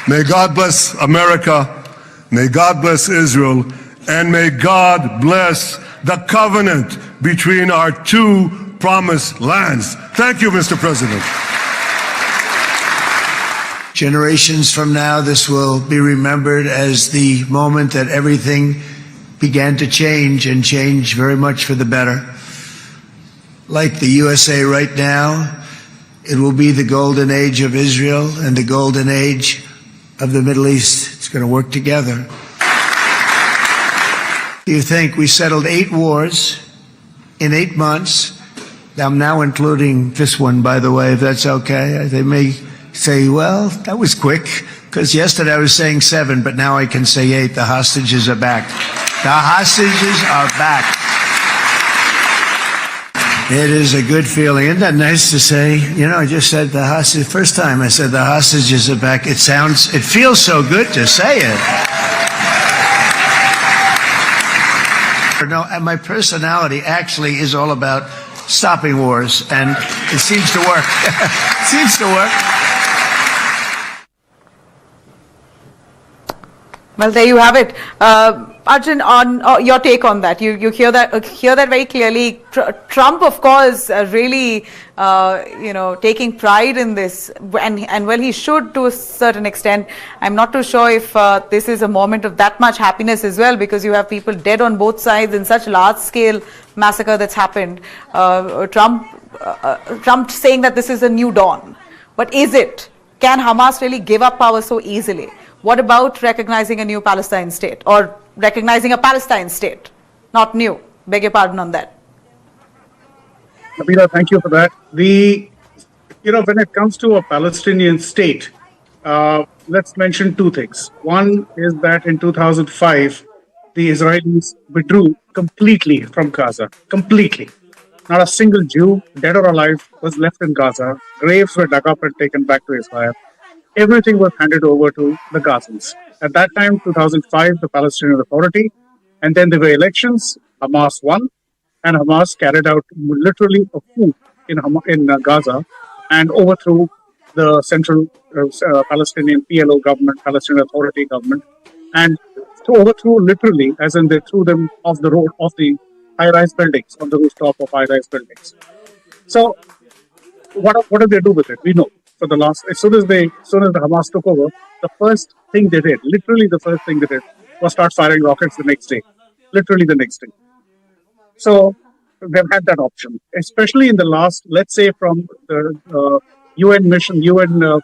May God bless America, may God bless Israel, and may God bless the covenant between our two promised lands. Thank you, Mr. President. Generations from now, this will be remembered as the moment that everything began to change, and change very much for the better. Like the USA right now, it will be the golden age of Israel and the golden age of the Middle East. It's going to work together. You think we settled 8 wars in 8 months. I'm now including this one, by the way, if that's okay. They may say, well, that was quick, because yesterday I was saying 7, but now I can say 8. The hostages are back. The hostages are back. It is a good feeling. Isn't that nice to say? I just said the hostage. First time I said the hostages are back. It feels so good to say it. No, and my personality actually is all about stopping wars, and it seems to work. It seems to work. Well, there you have it. Arjun, on your take on that, you hear that very clearly. Trump, of course, really, taking pride in this, and well, he should to a certain extent. I'm not too sure if this is a moment of that much happiness as well, because you have people dead on both sides in such large-scale massacre that's happened. Trump saying that this is a new dawn, but is it? Can Hamas really give up power so easily? What about recognizing a new Palestine state, or recognizing a Palestine state? Not new. Beg your pardon on that. Nabila, thank you for that. When it comes to a Palestinian state, let's mention 2 things. One is that in 2005, the Israelis withdrew completely from Gaza. Completely. Not a single Jew, dead or alive, was left in Gaza. Graves were dug up and taken back to Israel. Everything was handed over to the Gazans. At that time, 2005, the Palestinian Authority, and then there were elections. Hamas won, and Hamas carried out literally a coup in Gaza and overthrew the central Palestinian PLO government, Palestinian Authority government, and overthrew literally, as in they threw them off the road, off the high-rise buildings, on the rooftop of high-rise buildings. So, what did they do with it? We know. As soon as the Hamas took over, the first thing they did, literally the first thing they did, was start firing rockets the next day. Literally the next day. So they've had that option, especially in the last, let's say from the UN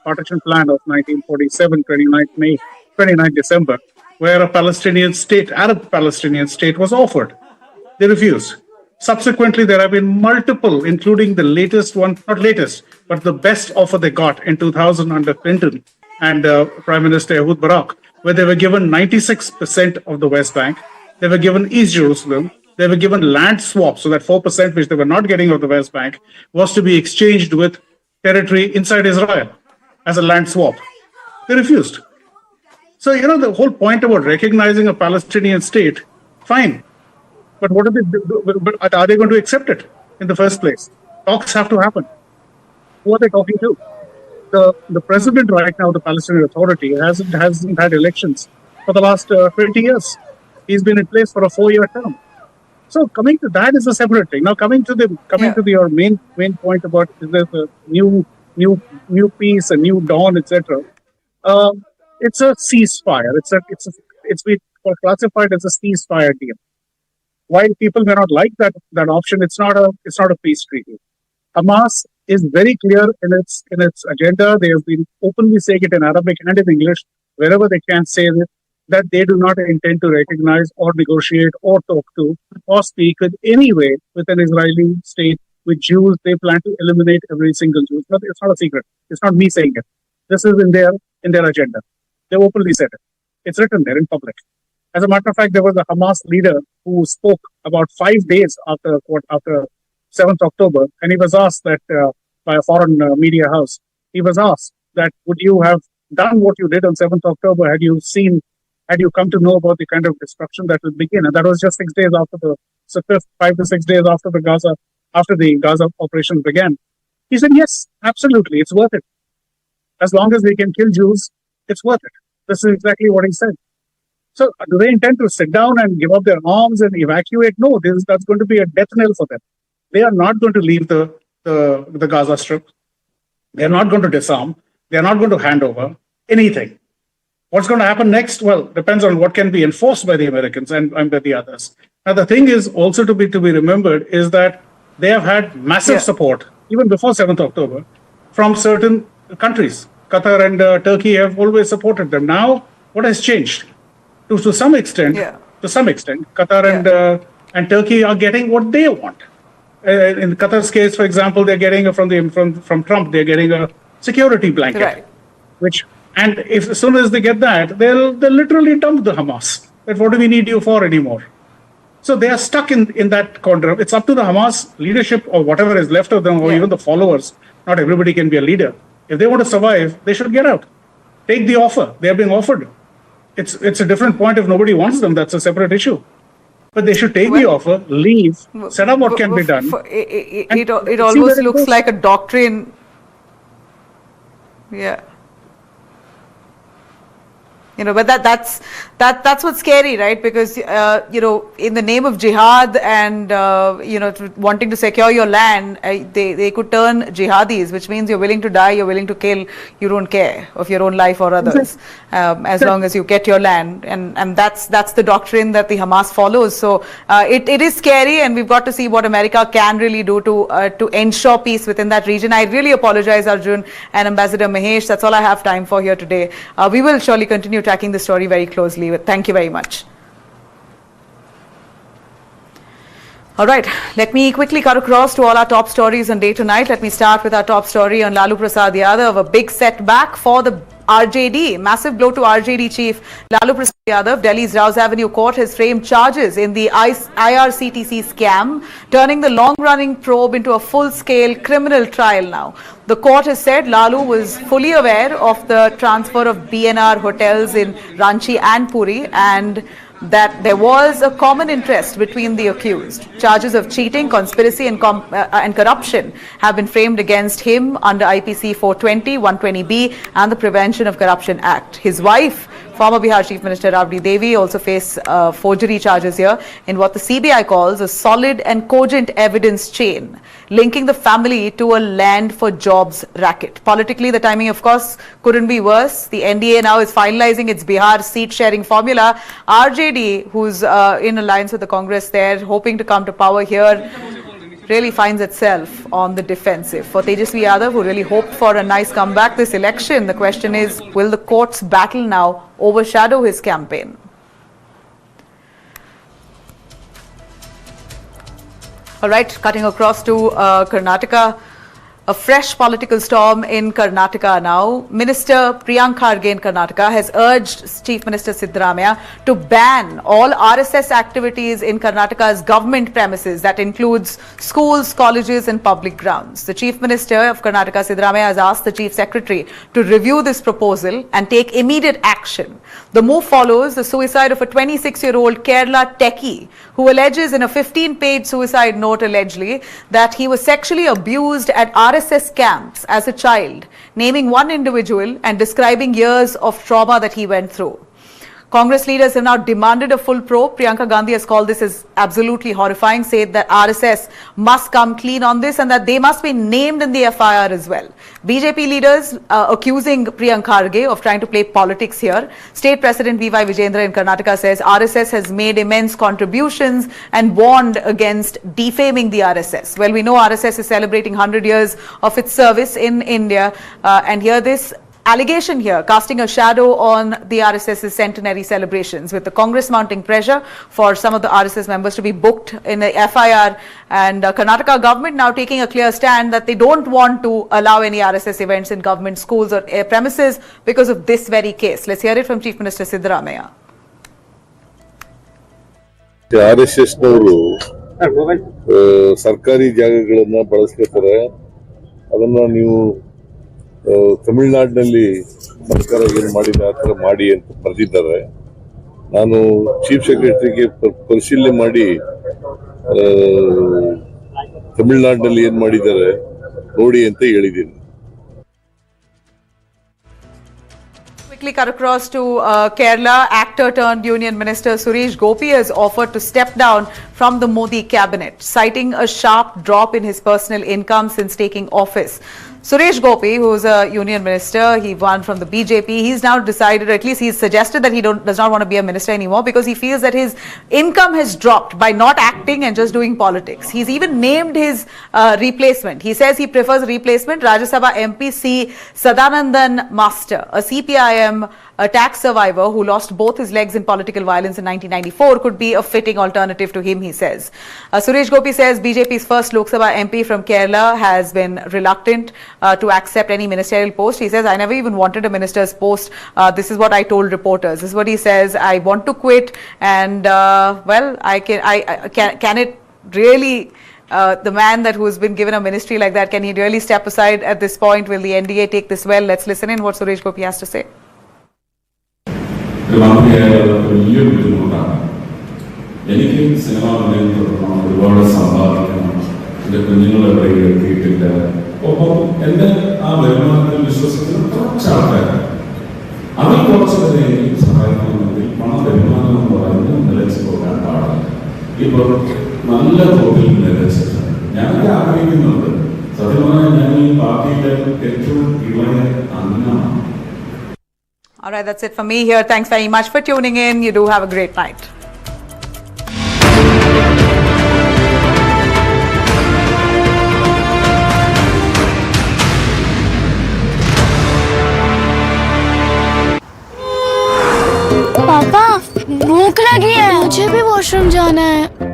partition plan of 1947, 29 December, where a Palestinian state, Arab Palestinian state, was offered. They refused. Subsequently, there have been multiple, including the latest one, not latest, but the best offer they got in 2000 under Clinton, and Prime Minister Ehud Barak, where they were given 96% of the West Bank. They were given East Jerusalem. They were given land swaps, so that 4% which they were not getting of the West Bank was to be exchanged with territory inside Israel as a land swap. They refused. So, the whole point about recognizing a Palestinian state, fine. But what are they do? But are they going to accept it in the first place? Talks have to happen. Who are they talking to? The president right now, the Palestinian Authority, hasn't had elections for the last 20 years. He's been in place for a 4-year term. So coming to that is a separate thing. Now coming to your main point about is there a new peace, a new dawn, etc. It's a ceasefire. It's been classified as a ceasefire deal. While people may not like that option, it's not a peace treaty. Hamas is very clear in its agenda. They have been openly saying it in Arabic and in English, wherever they can say it, that they do not intend to recognize or negotiate or talk to or speak with any way with an Israeli state. With Jews, they plan to eliminate every single Jew. It's not a secret. It's not me saying it. This is in their agenda. They openly said it. It's written there in public. As a matter of fact, there was a Hamas leader who spoke about 5 days after 7th October, and he was asked that by a foreign media house. He was asked that would you have done what you did on 7th October had you come to know about the kind of destruction that would begin? And that was just 6 days after 5 to 6 days after the Gaza operation began. He said, yes, absolutely, it's worth it. As long as they can kill Jews, it's worth it. This is exactly what he said. So do they intend to sit down and give up their arms and evacuate? No, that's going to be a death knell for them. They are not going to leave the Gaza Strip. They're not going to disarm. They're not going to hand over anything. What's going to happen next? Well, depends on what can be enforced by the Americans and by the others. Now, the thing is also to be remembered is that they have had massive support, even before 7th October, from certain countries. Qatar and Turkey have always supported them. Now, what has changed? To some extent, Qatar and Turkey are getting what they want. In Qatar's case, for example, they're getting from Trump, they're getting a security blanket, and if as soon as they get that, they'll literally dump the Hamas. That what do we need you for anymore? So they are stuck in that corner. It's up to the Hamas leadership or whatever is left of them, or even the followers. Not everybody can be a leader. If they want to survive, they should get out. Take the offer. They are being offered. It's a different point if nobody wants them. That's a separate issue. But they should take the offer, leave, set up what can be done. It almost looks like a doctrine. Yeah. But that's what's scary, right? Because in the name of jihad and wanting to secure your land, they could turn jihadis, which means you're willing to die, you're willing to kill, you don't care of your own life or others, as long as you get your land, and that's the doctrine that the Hamas follows. So it is scary, and we've got to see what America can really do to ensure peace within that region. I really apologize, Arjun and Ambassador Mahesh. That's all I have time for here today. We will surely continue tracking the story very closely. Thank you very much. All right, let me quickly cut across to all our top stories on day tonight. Let me start with our top story on Lalu Prasad Yadav, a big setback for the RJD. Massive blow to RJD chief Lalu Prasad Yadav. Delhi's Rouse Avenue court has framed charges in the IRCTC scam, turning the long-running probe into a full-scale criminal trial now. The court has said Lalu was fully aware of the transfer of BNR hotels in Ranchi and Puri, and that there was a common interest between the accused. Charges of cheating, conspiracy and corruption have been framed against him under IPC 420, 120B and the Prevention of Corruption Act. His wife, former Bihar Chief Minister Rabdi Devi, also face forgery charges here in what the CBI calls a solid and cogent evidence chain, linking the family to a land for jobs racket. Politically, the timing, of course, couldn't be worse. The NDA now is finalizing its Bihar seat-sharing formula. RJD, who's in alliance with the Congress there, hoping to come to power here, really finds itself on the defensive. For Tejasvi Yadav, who really hoped for a nice comeback this election, the question is, will the court's battle now overshadow his campaign? All right, cutting across to Karnataka. A fresh political storm in Karnataka now. Minister Priyank Kharge in Karnataka has urged Chief Minister Siddaramaiah to ban all RSS activities in Karnataka's government premises. That includes schools, colleges and public grounds. The Chief Minister of Karnataka, Siddaramaiah, has asked the Chief Secretary to review this proposal and take immediate action. The move follows the suicide of a 26-year-old Kerala techie who alleges in a 15-page suicide note allegedly that he was sexually abused at RSS camps as a child, naming one individual and describing years of trauma that he went through. Congress leaders have now demanded a full probe. Priyanka Gandhi has called this as absolutely horrifying, said that RSS must come clean on this and that they must be named in the FIR as well. BJP leaders accusing Priyanka Kharge of trying to play politics here. State President V.Y. Vijayendra in Karnataka says RSS has made immense contributions and warned against defaming the RSS. Well, we know RSS is celebrating 100 years of its service in India and here this allegation here casting a shadow on the RSS's centenary celebrations, with the Congress mounting pressure for some of the RSS members to be booked in the FIR, and Karnataka government now taking a clear stand that they don't want to allow any RSS events in government schools or premises because of this very case. Let's hear it from Chief Minister Siddaramaiah. RSS ನವರು ಸರ್ಕಾರಿ ಜಾಗಗಳನ್ನು ಬಳಸ್ಕೊತಾರೆ. ಅದನ್ನ ನೀವು ತಮಿಳುನಾಡಿನಲ್ಲಿ ಸರ್ಕಾರ ಏನು ಮಾಡಿದೆ ಆ ಥರ ಮಾಡಿ ಅಂತ ಬರೆದಿದ್ದಾರೆ. ನಾನು ಚೀಫ್ ಸೆಕ್ರೆಟರಿಗೆ ಪರಿಶೀಲನೆ ಮಾಡಿ ತಮಿಳುನಾಡಿನಲ್ಲಿ ಏನು ಮಾಡಿದ್ದಾರೆ ನೋಡಿ ಅಂತ ಹೇಳಿದ್ದೀನಿ. Quickly cut across to Kerala. Actor turned Union Minister Suresh Gopi has offered to step down from the Modi cabinet, citing a sharp drop in his personal income since taking office. Suresh Gopi, who is a union minister, he won from the BJP. He's now decided, or at least he's suggested, that he does not want to be a minister anymore because he feels that his income has dropped by not acting and just doing politics. He's even named his replacement. He says he prefers a replacement. Rajya Sabha MP C. Sadanandan Master, a CPIM tax survivor who lost both his legs in political violence in 1994, could be a fitting alternative to him, he says. Suresh Gopi says BJP's first Lok Sabha MP from Kerala has been reluctant to accept any ministerial post. He says, I never even wanted a minister's post. This is what I told reporters. This is what he says. I want to quit, and well, can it really, the man that who's been given a ministry like that, can he really step aside at this point? Will the NDA take this well? Let's listen in what Suresh Gopi has to say. വലിയൊരു ബുദ്ധിമുട്ടാണ്. എനിക്ക് cinema ഒരുപാട് സമ്പാദിക്കണം, എൻ്റെ കുഞ്ഞുങ്ങളെ എത്തിയിട്ടില്ല. ഒപ്പം എൻ്റെ ആ വരുമാനത്തിൽ വിശ്വസിക്കുന്ന കുറച്ച് ആൾക്കാർ, അതിൽ കുറച്ച് പേരെ എനിക്ക് സഹായിക്കണമെങ്കിൽ പണം വരുമാനം എന്ന് പറയുന്നത് നിലച്ചു പോകാൻ പാടില്ല. ഇപ്പോൾ നല്ല തോതിൽ നിലച്ചിട്ടുണ്ട്. ഞാനത് ആഗ്രഹിക്കുന്നുണ്ട്. സത്യം പറഞ്ഞാൽ ഞാൻ ഈ പാർട്ടിയിലെ ഏറ്റവും ഇളയ അംഗമാണ്. All right, that's it for me here. Thanks very much for tuning in. You do have a great night. पापा भूख लगी है, मुझे भी वॉशरूम जाना है।